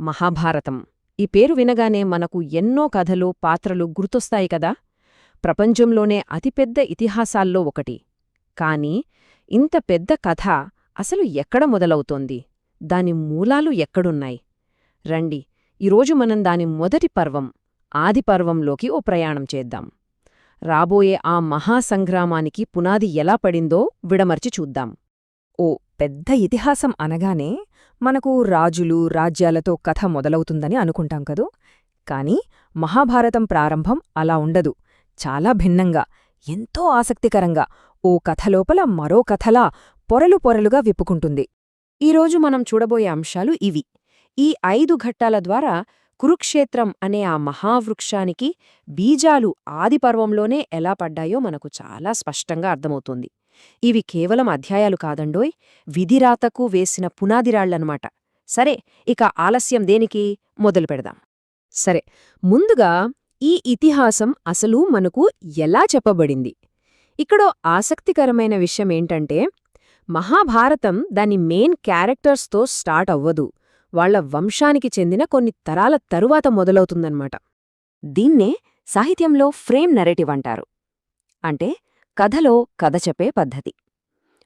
మహాభారతం. ఈ పేరు వినగానే మనకు ఎన్నో కథలు, పాత్రలు గుర్తొస్తాయి కదా. ప్రపంచంలోనే అతిపెద్ద ఇతిహాసాల్లో ఒకటి. కాని ఇంత పెద్ద కథ అసలు ఎక్కడ మొదలవుతోంది? దాని మూలాలు ఎక్కడున్నాయి? రండి, ఈరోజు మనం దాని మొదటి పర్వం, ఆదిపర్వంలోకి ఓ ప్రయాణం చేద్దాం. రాబోయే ఆ మహాసంగ్రామానికి పునాది ఎలా పడిందో విడమర్చి చూద్దాం. ఓ పెద్ద ఇతిహాసం అనగానే మనకు రాజులు, రాజ్యాలతో కథ మొదలవుతుందని అనుకుంటాం కదూ. కాని మహాభారతం ప్రారంభం అలా ఉండదు. చాలా భిన్నంగా, ఎంతో ఆసక్తికరంగా ఓ కథలోపల మరో కథలా పొరలు పొరలుగా విప్పుకుంటుంది. ఈరోజు మనం చూడబోయే అంశాలు ఇవి. ఈ 5 ఘట్టాల ద్వారా కురుక్షేత్రం అనే ఆ మహావృక్షానికి బీజాలు ఆదిపర్వంలోనే ఎలా పడ్డాయో మనకు చాలా స్పష్టంగా అర్థమవుతోంది. ఇవి కేవలం అధ్యాయాలు కాదండోయ్, విధిరాతకు వేసిన పునాదిరాళ్లనమాట. సరే, ఇక ఆలస్యం దేనికి, మొదలు పెడదాం. సరే, ముందుగా ఈ ఇతిహాసం అసలు మనకు ఎలా చెప్పబడింది? ఇక్కడో ఆసక్తికరమైన విషయమేంటంటే, మహాభారతం దాని మెయిన్ క్యారెక్టర్స్తో స్టార్ట్ అవ్వదు. వాళ్ల వంశానికి చెందిన కొన్ని తరాల తరువాత మొదలవుతుందన్నమాట. దీన్నే సాహిత్యంలో ఫ్రేమ్ నెరేటివ్ అంటారు. అంటే కథలో కథ చెప్పే పద్ధతి.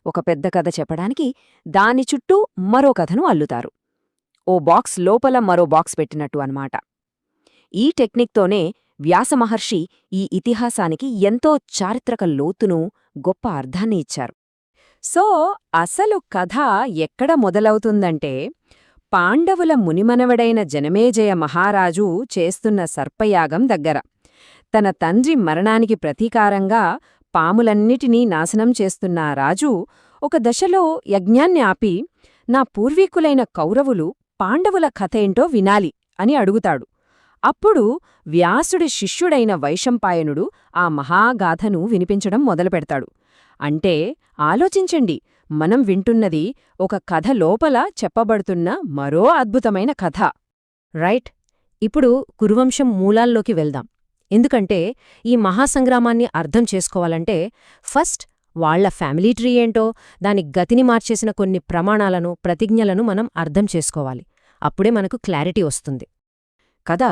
ఒక పెద్ద కథ చెప్పడానికి దాని చుట్టూ మరో కథను అల్లుతారు. ఓ బాక్స్ లోపల మరో బాక్స్ పెట్టినట్టు అన్నమాట. ఈ టెక్నిక్తోనే వ్యాసమహర్షి ఈ ఇతిహాసానికి ఎంతో చారిత్రక లోతును, గొప్ప అర్థాన్ని ఇచ్చారు. సో, అసలు కథ ఎక్కడ మొదలవుతుందంటే, పాండవుల మునిమనవడైన జనమేజయ మహారాజు చేస్తున్న సర్పయాగం దగ్గర. తన తండ్రి మరణానికి ప్రతీకారంగా పాములన్నిటినీ నాశనం చేస్తున్న రాజు ఒక దశలో యజ్ఞాన్ని ఆపి, నా పూర్వీకులైన కౌరవులు, పాండవుల కథేంటో వినాలి అని అడుగుతాడు. అప్పుడు వ్యాసుడి శిష్యుడైన వైశంపాయనుడు ఆ మహాగాథను వినిపించడం మొదలుపెడతాడు. అంటే ఆలోచించండి, మనం వింటున్నది ఒక కథ లోపల చెప్పబడుతున్న మరో అద్భుతమైన కథ. రైట్, ఇప్పుడు కురువంశం మూలాల్లోకి వెళ్దాం. ఎందుకంటే ఈ మహాసంగ్రామాన్ని అర్థం చేసుకోవాలంటే ఫస్ట్ వాళ్ల ఫ్యామిలీ ట్రీ ఏంటో, దాని గతిని మార్చేసిన కొన్ని ప్రమాణాలను, ప్రతిజ్ఞలను మనం అర్థం చేసుకోవాలి. అప్పుడే మనకు క్లారిటీ వస్తుంది. కథ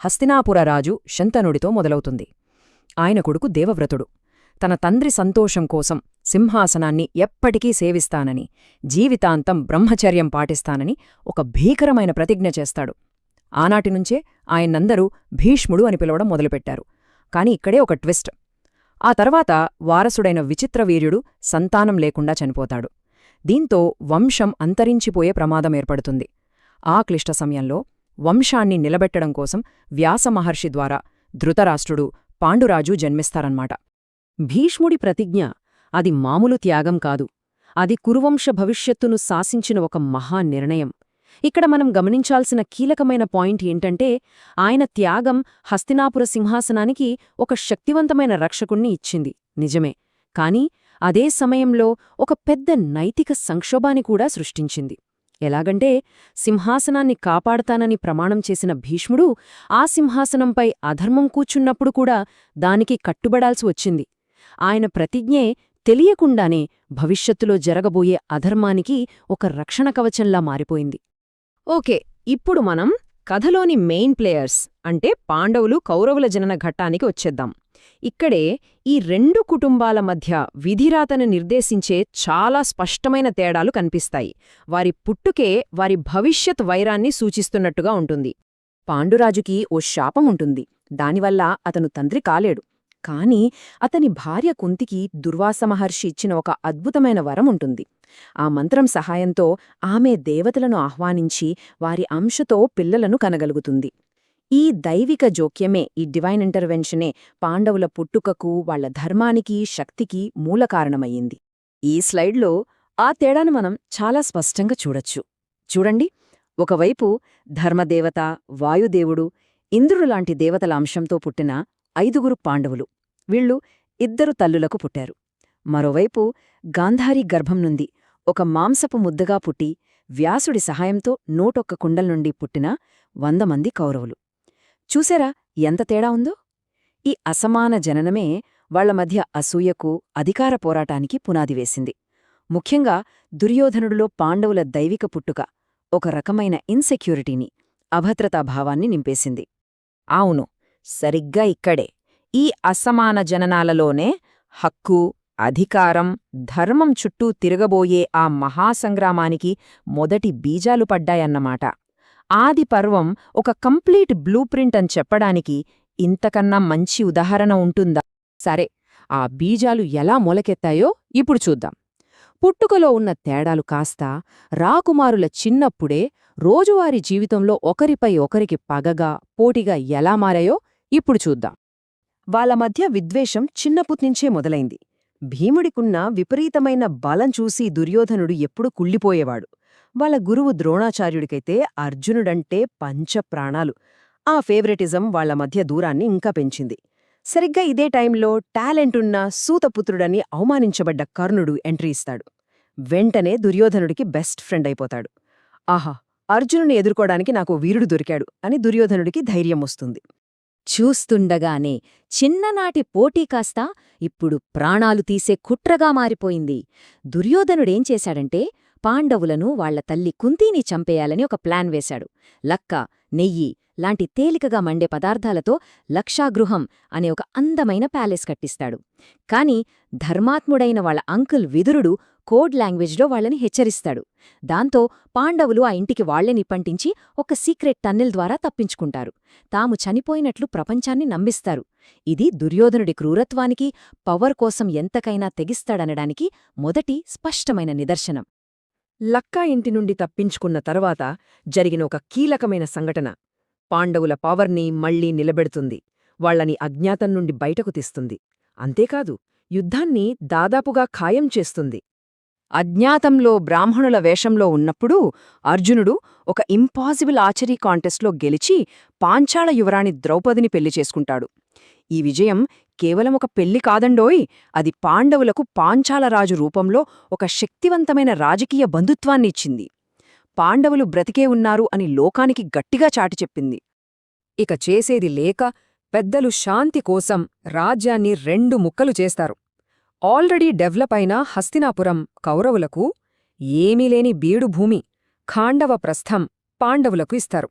హస్తినాపుర రాజు శంతనుడితో మొదలవుతుంది. ఆయన కొడుకు దేవవ్రతుడు తన తండ్రి సంతోషం కోసం సింహాసనాన్ని ఎప్పటికీ సేవిస్తానని, జీవితాంతం బ్రహ్మచర్యం పాటిస్తానని ఒక భీకరమైన ప్రతిజ్ఞ చేస్తాడు. ఆనాటినుంచే ఆయన్నందరూ భీష్ముడు అని పిలవడం మొదలుపెట్టారు. కాని ఇక్కడే ఒక ట్విస్ట్. ఆ తర్వాత వారసుడైన విచిత్రవీర్యుడు సంతానం లేకుండా చనిపోతాడు. దీంతో వంశం అంతరించిపోయే ప్రమాదం ఏర్పడుతుంది. ఆ క్లిష్ట సమయంలో వంశాన్ని నిలబెట్టడం కోసం వ్యాసమహర్షి ద్వారా ధృతరాష్ట్రుడు, పాండురాజు జన్మిస్తారన్మాట. భీష్ముడి ప్రతిజ్ఞ అది మామూలు త్యాగం కాదు. అది కురువంశ భవిష్యత్తును శాసించిన ఒక మహానిర్ణయం. ఇక్కడ మనం గమనించాల్సిన కీలకమైన పాయింట్ ఏంటంటే, ఆయన త్యాగం హస్తినాపుర సింహాసనానికి ఒక శక్తివంతమైన రక్షకుణ్ణి ఇచ్చింది, నిజమే. కాని అదే సమయంలో ఒక పెద్ద నైతిక సంక్షోభాన్ని కూడా సృష్టించింది. ఎలాగంటే, సింహాసనాన్ని కాపాడతానని ప్రమాణం చేసిన భీష్ముడు ఆ సింహాసనంపై అధర్మం కూర్చున్నప్పుడు కూడా దానికి కట్టుబడాల్సి వచ్చింది. ఆయన ప్రతిజ్ఞే తెలియకుండానే భవిష్యత్తులో జరగబోయే అధర్మానికి ఒక రక్షణ కవచంలా మారిపోయింది. ఓకే, ఇప్పుడు మనం కథలోని మెయిన్ ప్లేయర్స్ అంటే పాండవులు, కౌరవుల జనన ఘట్టానికి వచ్చేద్దాం. ఇక్కడే ఈ 2 కుటుంబాల మధ్య విధిరాతను నిర్దేశించే చాలా స్పష్టమైన తేడాలు కనిపిస్తాయి. వారి పుట్టుకే వారి భవిష్యత్ వైరాన్ని సూచిస్తున్నట్టుగా ఉంటుంది. పాండురాజుకి ఓ శాపముంటుంది. దానివల్ల అతను తండ్రి కాలేడు. కాని అతని భార్య కుంతికి దుర్వాసమహర్షి ఇచ్చిన ఒక అద్భుతమైన వరం ఉంటుంది. ఆ మంత్రం సహాయంతో ఆమె దేవతలను ఆహ్వానించి వారి అంశతో పిల్లలను కనగలుగుతుంది. ఈ దైవిక జోక్యమే, ఈ డివైన్ ఇంటర్వెన్షనే పాండవుల పుట్టుకకు, వాళ్ల ధర్మానికి, శక్తికి మూలకారణమయ్యింది. ఈ స్లైడ్లో ఆ తేడాను మనం చాలా స్పష్టంగా చూడొచ్చు. చూడండి, ఒకవైపు ధర్మదేవత, వాయుదేవుడు, ఇంద్రుడులాంటి దేవతల అంశంతో పుట్టిన 5 పాండవులు. వీళ్ళు 2 తల్లులకు పుట్టారు. మరోవైపు గాంధారి గర్భం నుండి ఒక మాంసపు ముద్దగా పుట్టి వ్యాసుడి సహాయంతో 101 కుండల నుండి పుట్టిన 100 మంది కౌరవులు. చూసారా ఎంత తేడా ఉందో? ఈ అసమాన జననమే వాళ్ల మధ్య అసూయకు, అధికార పోరాటానికి పునాది వేసింది. ముఖ్యంగా దుర్యోధనుడిలో పాండవుల దైవిక పుట్టుక ఒక రకమైన ఇన్సెక్యూరిటీని, అభద్రతాభావాన్ని నింపేసింది. అవును, సరిగ్గా ఇక్కడే, ఈ అసమాన జననాలలోనే హక్కు, అధికారం, ధర్మం చుట్టూ తిరగబోయే ఆ మహాసంగ్రామానికి మొదటి బీజాలు పడ్డాయన్నమాట. ఆది పర్వం ఒక కంప్లీట్ బ్లూ ప్రింట్ అని చెప్పడానికి ఇంతకన్నా మంచి ఉదాహరణ ఉంటుందా? సరే, ఆ బీజాలు ఎలా మొలకెత్తాయో ఇప్పుడు చూద్దాం. పుట్టుకలో ఉన్న తేడాలు కాస్త రాకుమారుల చిన్నప్పుడే రోజువారీ జీవితంలో ఒకరిపై ఒకరికి పగగా, పోటీగా ఎలా మారాయో ఇప్పుడు చూద్దాం. వాళ్ళ మధ్య విద్వేషం చిన్నపుట్నుంచే మొదలైంది. భీముడికున్న విపరీతమైన బలం చూసి దుర్యోధనుడు ఎప్పుడూ కుళ్ళిపోయేవాడు. వాళ్ళ గురువు ద్రోణాచార్యుడికైతే అర్జునుడంటే పంచప్రాణాలు. ఆ ఫేవరెటిజం వాళ్ల మధ్య దూరాన్ని ఇంకా పెంచింది. సరిగ్గా ఇదే టైంలో టాలెంటున్న సూతపుత్రుడని అవమానించబడ్డ కర్ణుడు ఎంట్రీ ఇస్తాడు. వెంటనే దుర్యోధనుడికి బెస్ట్ ఫ్రెండ్ అయిపోతాడు. ఆహా, అర్జునుని ఎదుర్కోడానికి నాకు వీరుడు దొరికాడు అని దుర్యోధనుడికి ధైర్యం వస్తుంది. చూస్తుండగానే చిన్ననాటి పోటీ కాస్త ఇప్పుడు ప్రాణాలు తీసే కుట్రగా మారిపోయింది. దుర్యోధనుడేం చేశాడంటే పాండవులను వాళ్ల తల్లి కుంతీని చంపేయాలని ఒక ప్లాన్ వేశాడు. లక్క, నెయ్యి లాంటి తేలికగా మండే పదార్థాలతో లక్షాగృహం అనే ఒక అందమైన ప్యాలెస్ కట్టిస్తాడు. కాని ధర్మాత్ముడైన వాళ్ల అంకుల్ విదురుడు కోడ్ లాంగ్వేజ్లో వాళ్లని హెచ్చరిస్తాడు. దాంతో పాండవులు ఆ ఇంటికి వాళ్లే నిప్పంటించి ఒక సీక్రెట్ టన్నెల్ ద్వారా తప్పించుకుంటారు. తాము చనిపోయినట్లు ప్రపంచాన్ని నమ్మిస్తారు. ఇది దుర్యోధనుడి క్రూరత్వానికి, పవర్ కోసం ఎంతకైనా తెగిస్తాడనడానికి మొదటి స్పష్టమైన నిదర్శనం. లక్కా ఇంటి నుండి తప్పించుకున్న తర్వాత జరిగిన ఒక కీలకమైన సంఘటన పాండవుల పవర్ని మళ్లీ నిలబెడుతుంది. వాళ్లని అజ్ఞాతం నుండి బయటకు తీస్తుంది. అంతేకాదు, యుద్ధాన్ని దాదాపుగా ఖాయం చేస్తుంది. అజ్ఞాతంలో బ్రాహ్మణుల వేషంలో ఉన్నప్పుడు అర్జునుడు ఒక ఇంపాసిబుల్ ఆర్చరీ కాంటెస్ట్లో గెలిచి పాంచాల యువరాణి ద్రౌపదిని పెళ్లి చేసుకుంటాడు. ఈ విజయం కేవలం ఒక పెళ్లి కాదండోయ్, అది పాండవులకు పాంచాలరాజు రూపంలో ఒక శక్తివంతమైన రాజకీయ బంధుత్వాన్నిచ్చింది. పాండవులు బ్రతికే ఉన్నారు అని లోకానికి గట్టిగా చాటి చెప్పింది. ఇక చేసేది లేక పెద్దలు శాంతి కోసం రాజ్యాన్ని 2 ముక్కలు చేస్తారు. ఆల్రెడీ డెవలప్ అయిన హస్తినాపురం కౌరవులకు, ఏమీలేని బీడుభూమి ఖాండవ ప్రస్థం పాండవులకు ఇస్తారు.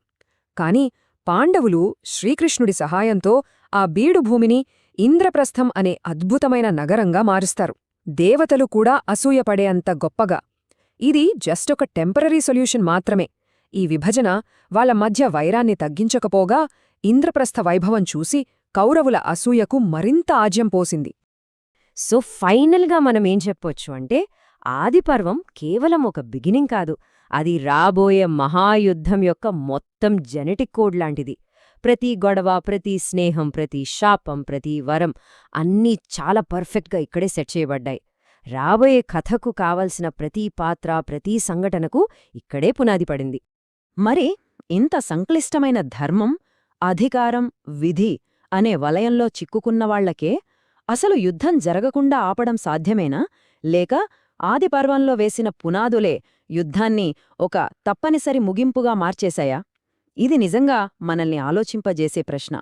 కాని పాండవులు శ్రీకృష్ణుడి సహాయంతో ఆ బీడుభూమిని ఇంద్రప్రస్థం అనే అద్భుతమైన నగరంగా మారుస్తారు. దేవతలు కూడా అసూయపడేంత గొప్పగా. ఇది జస్ట్ ఒక టెంపరరీ సొల్యూషన్ మాత్రమే. ఈ విభజన వాళ్ల మధ్య వైరాన్ని తగ్గించకపోగా ఇంద్రప్రస్థ వైభవం చూసి కౌరవుల అసూయకు మరింత ఆజ్యం పోసింది. సో ఫైనల్గా మనమేం చెప్పొచ్చు అంటే, ఆదిపర్వం కేవలం ఒక బిగినింగ్ కాదు, అది రాబోయే మహాయుద్ధం యొక్క మొత్తం జెనెటిక్ కోడ్ లాంటిది. ప్రతి గొడవ, ప్రతి స్నేహం, ప్రతి శాపం, ప్రతి వరం అన్నీ చాలా పర్ఫెక్ట్గా ఇక్కడే సెట్ చేయబడ్డాయి. రాబోయే కథకు కావలసిన ప్రతి పాత్ర, ప్రతి సంఘటనకు ఇక్కడే పునాది పడింది. మరి ఇంత సంక్లిష్టమైన ధర్మం, అధికారం, విధి అనే వలయంలో చిక్కుకున్నవాళ్లకే అసలు యుద్ధం జరగకుండా ఆపడం సాధ్యమేనా? లేక ఆదిపర్వంలో వేసిన పునాదులే యుద్ధాన్ని ఒక తప్పనిసరి ముగింపుగా మార్చేశాయా? ఇది నిజంగా మనల్ని ఆలోచింపజేసే ప్రశ్న.